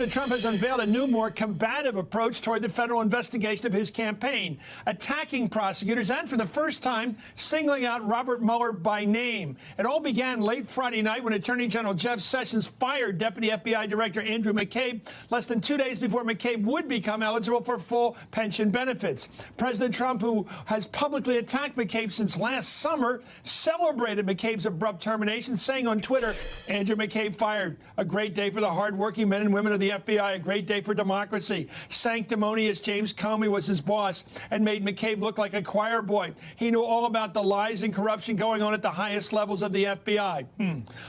President Trump has unveiled a new, more combative approach toward the federal investigation of his campaign, attacking prosecutors and, for the first time, singling out Robert Mueller by name. It all began late Friday night when Attorney General Jeff Sessions fired Deputy FBI Director Andrew McCabe less than 2 days before McCabe would become eligible for full pension benefits. President Trump, who has publicly attacked McCabe since last summer, celebrated McCabe's abrupt termination, saying on Twitter, "Andrew McCabe fired. A great day for the hardworking men and women of the FBI, a great day for democracy. Sanctimonious James Comey was his boss and made McCabe look like a choir boy. He knew all about the lies and corruption going on at the highest levels of the FBI."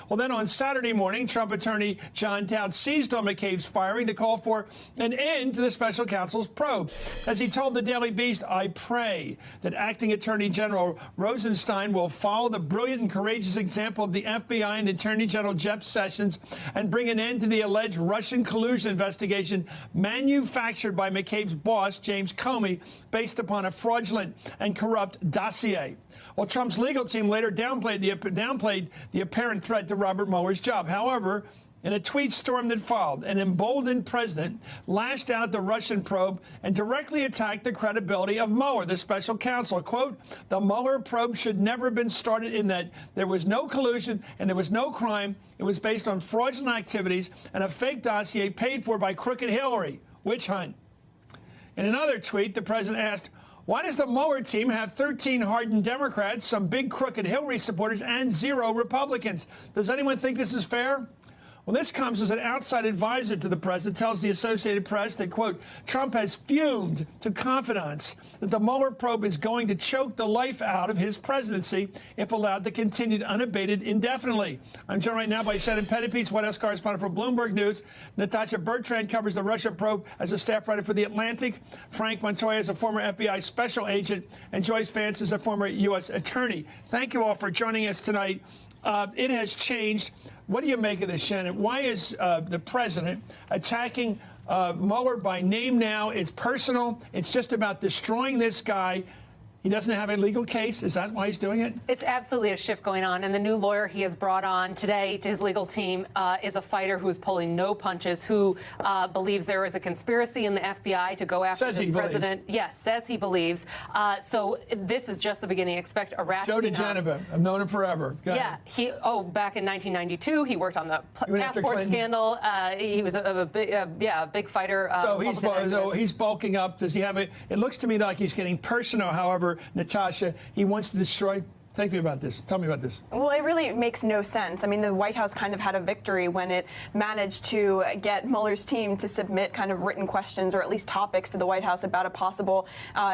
Well, then on Saturday morning, Trump attorney John Dowd seized on McCabe's firing to call for an end to the special counsel's probe. As he told the Daily Beast, "I pray that acting Attorney General Rosenstein will follow the brilliant and courageous example of the FBI and Attorney General Jeff Sessions and bring an end to the alleged Russian collusion investigation manufactured by McCabe's boss, James Comey, based upon a fraudulent and corrupt dossier." Well, Trump's legal team later downplayed the apparent threat to Robert Mueller's job. However, in a tweet storm that followed, an emboldened president lashed out at the Russian probe and directly attacked the credibility of Mueller, the special counsel. Quote, "The Mueller probe should never have been started in that there was no collusion and there was no crime. It was based on fraudulent activities and a fake dossier paid for by crooked Hillary. Witch hunt." In another tweet, the president asked, "Why does the Mueller team have 13 hardened Democrats, some big crooked Hillary supporters, and 0 Republicans? Does anyone think this is fair?" Well, this comes as an outside advisor to the president tells the Associated Press that, quote, "Trump has fumed to confidants that the Mueller probe is going to choke the life out of his presidency if allowed to continue unabated indefinitely." I'm joined right now by Shannon Pettypiece, White House correspondent for Bloomberg News. Natasha Bertrand covers the Russia probe as a staff writer for The Atlantic. Frank Montoya is a former FBI special agent. And Joyce Vance is a former U.S. attorney. Thank you all for joining us tonight. It has changed. What do you make of this, Shannon? Why is the president attacking Mueller by name now? It's personal. It's just about destroying this guy. He doesn't have a legal case. Is that why he's doing it? It's absolutely a shift going on. And the new lawyer he has brought on today to his legal team is a fighter who's pulling no punches, who believes there is a conspiracy in the FBI to go after this president. Yes, says he believes. So this is just the beginning. Expect a ratcheting. Joe DeGenova. I've known him forever. Yeah. Back in 1992, he worked on the passport scandal. He was a big fighter. So he's bulking up. Does he have it? It looks to me like he's getting personal. However, Natasha, he wants to destroy. Tell me about this. Well, it really makes no sense. I mean, the White House kind of had a victory when it managed to get Mueller's team to submit kind of written questions or at least topics to the White House about a possible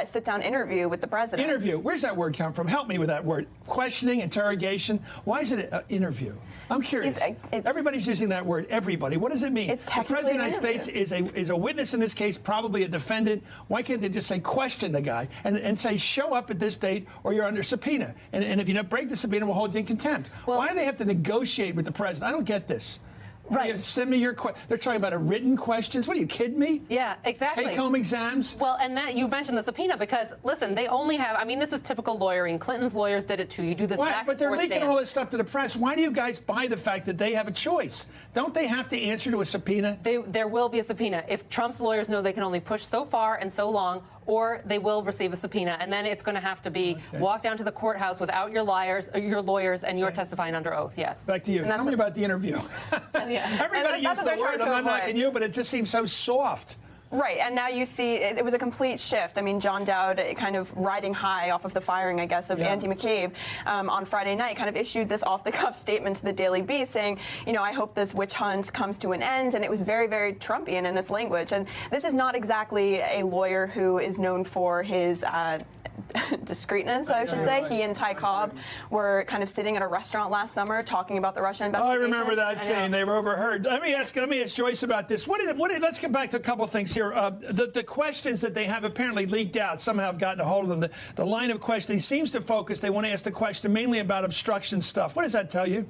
sit-down interview with the president. Interview. Where's that word come from? Help me with that word. Questioning, interrogation. Why is it an interview? I'm curious. Everybody's using that word. Everybody. What does it mean? It's technically the President of the United States is a witness in this case, probably a defendant. Why can't they just say question the guy and say show up at this date or you're under subpoena? And if you don't break the subpoena, we'll hold you in contempt. Well, why do they have to negotiate with the president? I don't get this. Right. Send me your they're talking about a written questions. What are you kidding me? Yeah, exactly. Take-home exams. Well, and that you mentioned the subpoena because, listen, they only have, I mean, this is typical lawyering. Clinton's lawyers did it too. You do this back but they're and forth leaking all this stuff to the press. Why do you guys buy the fact that they have a choice? Don't they have to answer to a subpoena? There will be a subpoena. If Trump's lawyers know they can only push so far and so long, or they will receive a subpoena, and then it's going to have to be walk down to the courthouse without your lawyers, and you're testifying under oath. Yes. Back to you. Tell me about the interview. Everybody uses the word. I'm not knocking you, but it just seems so soft. Right, and now you see it was a complete shift. I mean, John Dowd, kind of riding high off of the firing, I guess, of Andy McCabe on Friday night, kind of issued this off-the-cuff statement to the Daily Beast saying, you know, I hope this witch hunt comes to an end, and it was very, very Trumpian in its language. And this is not exactly a lawyer who is known for his discreetness, I should say. He and Ty Cobb were kind of sitting at a restaurant last summer talking about the Russia investigation. Oh, I remember that scene. They were overheard. Let me ask Joyce about this. Let's get back to a couple of things here. The questions that they have apparently leaked out, somehow have gotten a hold of them. The line of questioning seems to focus. They want to ask the question mainly about obstruction stuff. What does that tell you?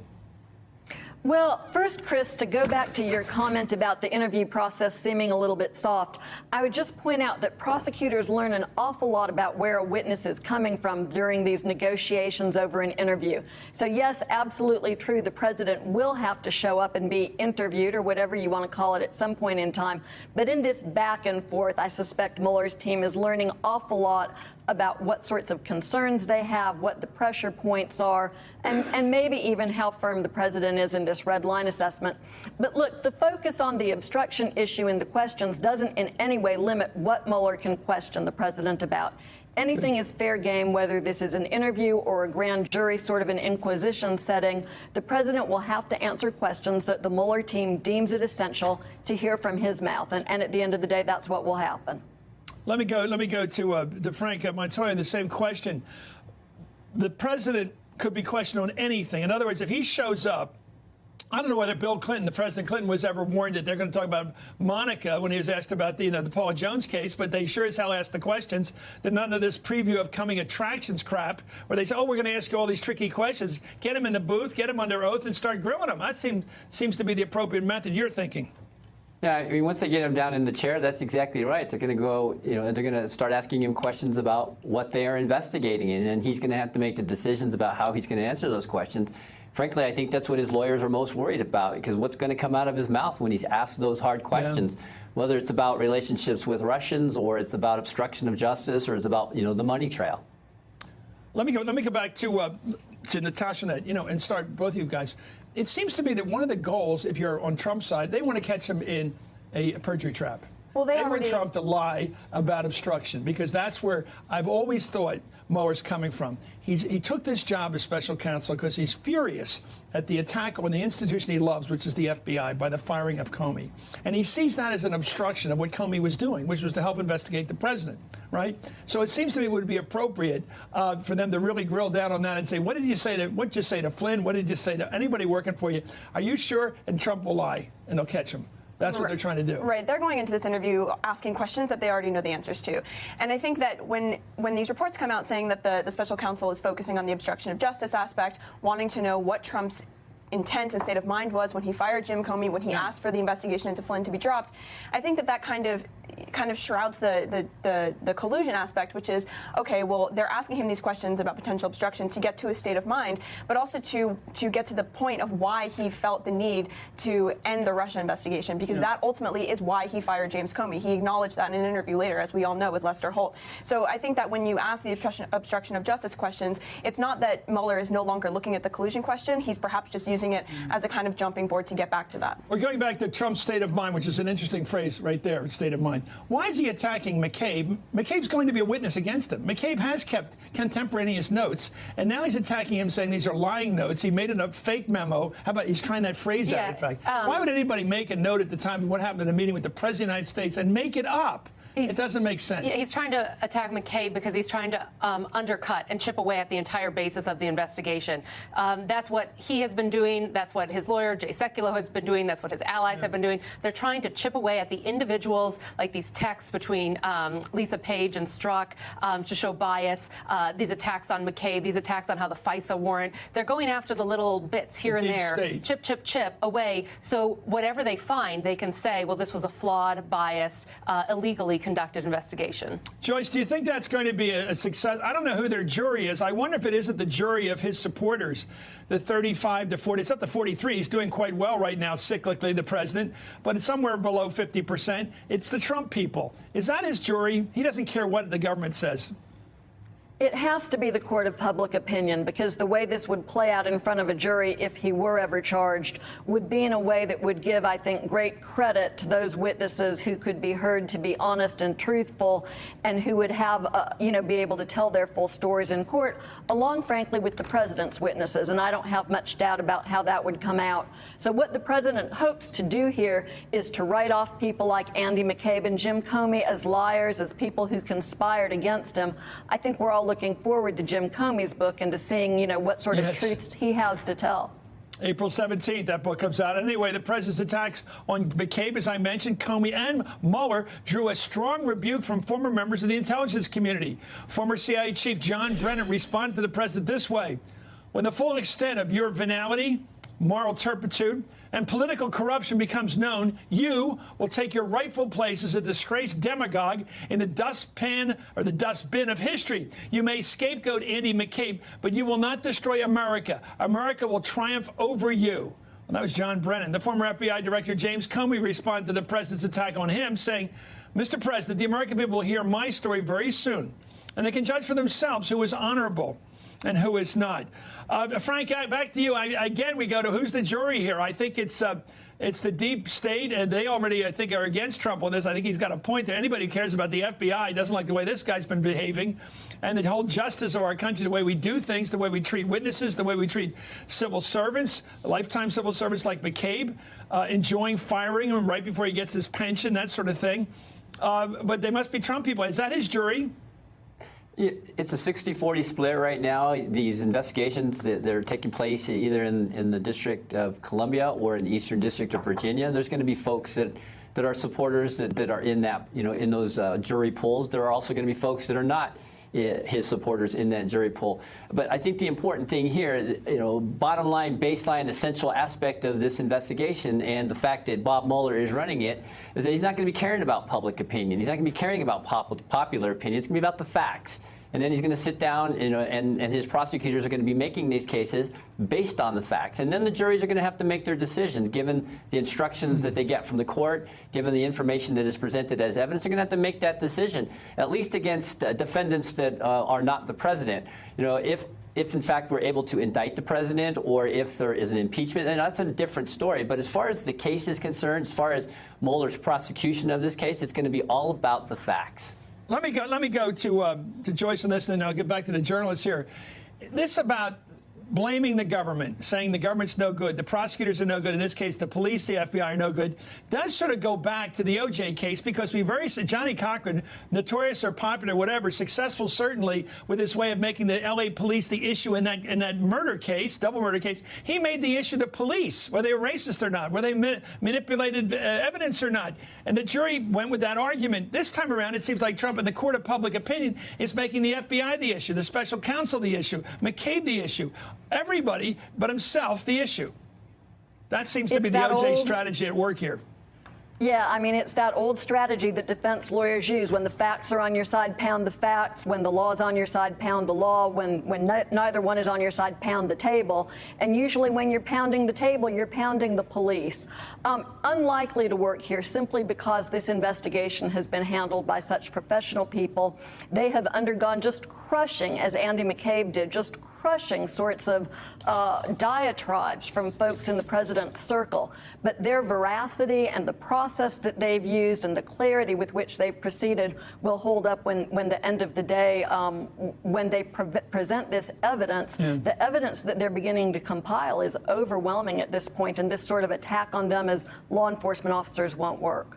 Well, first, Chris, to go back to your comment about the interview process seeming a little bit soft, I would just point out that prosecutors learn an awful lot about where a witness is coming from during these negotiations over an interview. So, yes, absolutely true. The president will have to show up and be interviewed, or whatever you want to call it, at some point in time. But in this back and forth, I suspect Mueller's team is learning an awful lot about what sorts of concerns they have, what the pressure points are, and maybe even how firm the president is in this red line assessment. But look, the focus on the obstruction issue in the questions doesn't in any way limit what Mueller can question the president about. Anything is fair game, whether this is an interview or a grand jury, sort of an inquisition setting. The president will have to answer questions that the Mueller team deems it essential to hear from his mouth. And at the end of the day, that's what will happen. Let me go to Frank Montoya. The same question. The president could be questioned on anything. In other words, if he shows up, I don't know whether Bill Clinton, the President Clinton, was ever warned that they're going to talk about Monica when he was asked about the Paula Jones case, but they sure as hell asked the questions. That none of this preview of coming attractions crap, where they say, oh, we're going to ask you all these tricky questions. Get him in the booth, get him under oath, and start grilling him. That seems to be the appropriate method you're thinking. Yeah, I mean, once they get him down in the chair, that's exactly right. They're going to go, they're going to start asking him questions about what they are investigating, and he's going to have to make the decisions about how he's going to answer those questions. Frankly, I think that's what his lawyers are most worried about, because what's going to come out of his mouth when he's asked those hard questions, whether it's about relationships with Russians, or it's about obstruction of justice, or it's about, the money trail. Let me go back to Natasha, and start both of you guys. It seems to me that one of the goals, if you're on Trump's side, they want to catch him in a perjury trap. Well, they want Trump to lie about obstruction, because that's where I've always thought Mueller's coming from. He took this job as special counsel because he's furious at the attack on the institution he loves, which is the FBI, by the firing of Comey. And he sees that as an obstruction of what Comey was doing, which was to help investigate the president, right? So it seems to me it would be appropriate for them to really grill down on that and say, what did you say to Flynn? What did you say to anybody working for you? Are you sure? And Trump will lie, and they'll catch him. That's what they're trying to do. Right. They're going into this interview asking questions that they already know the answers to. And I think that when these reports come out saying that the special counsel is focusing on the obstruction of justice aspect, wanting to know what Trump's intent and state of mind was when he fired Jim Comey, when he asked for the investigation into Flynn to be dropped, I think that kind of shrouds the collusion aspect, which is, okay, well, they're asking him these questions about potential obstruction to get to his state of mind, but also to get to the point of why he felt the need to end the Russia investigation, because that ultimately is why he fired James Comey. He acknowledged that in an interview later, as we all know, with Lester Holt. So I think that when you ask the obstruction of justice questions, it's not that Mueller is no longer looking at the collusion question. He's perhaps just using it as a kind of jumping board to get back to that. We're going back to Trump's state of mind, which is an interesting phrase right there, state of mind. Why is he attacking McCabe? McCabe's going to be a witness against him. McCabe has kept contemporaneous notes, and now he's attacking him, saying these are lying notes. He made a fake memo. How about he's trying that phrase out, in fact. Why would anybody make a note at the time of what happened in a meeting with the President of the United States and make it up? It doesn't make sense. He's trying to attack McCabe because he's trying to undercut and chip away at the entire basis of the investigation. That's what he has been doing. That's what his lawyer, Jay Sekulow, has been doing. That's what his allies have been doing. They're trying to chip away at the individuals, like these texts between Lisa Page and Strzok to show bias, these attacks on McCabe, these attacks on how the FISA warrant. They're going after the little bits here and there, state. chip, chip, chip away. So whatever they find, they can say, well, this was a flawed, biased, illegally conducted investigation. Joyce, do you think that's going to be a success? I don't know who their jury is. I wonder if it isn't the jury of his supporters, the 35 to 40. It's up to 43. He's doing quite well right now, cyclically, the president, but it's somewhere below 50%. It's the Trump people. Is that his jury? He doesn't care what the government says. It has to be the court of public opinion, because the way this would play out in front of a jury, if he were ever charged, would be in a way that would give, I think, great credit to those witnesses who could be heard to be honest and truthful, and who would have, be able to tell their full stories in court, along, frankly, with the president's witnesses. And I don't have much doubt about how that would come out. So what the president hopes to do here is to write off people like Andy McCabe and Jim Comey as liars, as people who conspired against him. I think we're all looking forward to Jim Comey's book and to seeing, what sort of truths he has to tell. April 17th, that book comes out. Anyway, the president's attacks on McCabe, as I mentioned, Comey, and Mueller drew a strong rebuke from former members of the intelligence community. Former CIA Chief John Brennan responded to the president this way: when the full extent of your venality, moral turpitude, and political corruption becomes known, you will take your rightful place as a disgraced demagogue in the dustpan or the dustbin of history. You may scapegoat Andy McCabe, but you will not destroy America. America will triumph over you. Well, that was John Brennan. The former FBI Director James Comey responded to the president's attack on him, saying, Mr. President, the American people will hear my story very soon, and they can judge for themselves who is honorable and who is not. Frank, back to you. Again, we go to who's the jury here. I think it's the deep state, and they already, I think, are against Trump on this. I think he's got a point there. Anybody who cares about the FBI doesn't like the way this guy's been behaving, and the whole justice of our country, the way we do things, the way we treat witnesses, the way we treat civil servants, lifetime civil servants like McCabe, enjoying firing him right before he gets his pension, that sort of thing. But they must be Trump people. Is that his jury? It's a 60-40 split right now. These investigations that are taking place either in the District of Columbia or in the Eastern District of Virginia. There's going to be folks that are supporters that are in that, in those jury pools. There are also going to be folks that are not his supporters in that jury pool. But I think the important thing here, bottom line, baseline, essential aspect of this investigation and the fact that Bob Mueller is running it is that he's not going to be caring about public opinion. He's not going to be caring about popular opinion. It's going to be about the facts. And then he's going to sit down, and his prosecutors are going to be making these cases based on the facts. And then the juries are going to have to make their decisions, given the instructions that they get from the court, given the information that is presented as evidence. They're going to have to make that decision, at least against defendants that are not the president. If in fact we're able to indict the president, or if there is an impeachment, then that's a different story. But as far as the case is concerned, as far as Mueller's prosecution of this case, it's going to be all about the facts. Let me go to Joyce on this, and then I'll get back to the journalists here. This about blaming the government, saying the government's no good, the prosecutors are no good, in this case the police, the FBI are no good, does sort of go back to the O.J. case, because Johnny Cochran, notorious or popular, whatever, successful certainly with his way of making the L.A. police the issue in that murder case, double murder case. He made the issue the police, whether they were racist or not, whether they manipulated evidence or not. And the jury went with that argument. This time around, it seems like Trump, in the court of public opinion, is making the FBI the issue, the special counsel the issue, McCabe the issue. Everybody but himself the issue. That seems to be the O.J. strategy at work here. Yeah, I mean, it's that old strategy that defense lawyers use. When the facts are on your side, pound the facts. When the law's on your side, pound the law. When neither one is on your side, pound the table. And usually when you're pounding the table, you're pounding the police. Unlikely to work here, simply because this investigation has been handled by such professional people. They have undergone just crushing, as Andy McCabe did, just crushing sorts of diatribes from folks in the president's circle. But their veracity and the process that they've used and the clarity with which they've proceeded will hold up when the end of the day, when they present this evidence. The evidence that they're beginning to compile is overwhelming at this point, and this sort of attack on them as law enforcement officers won't work.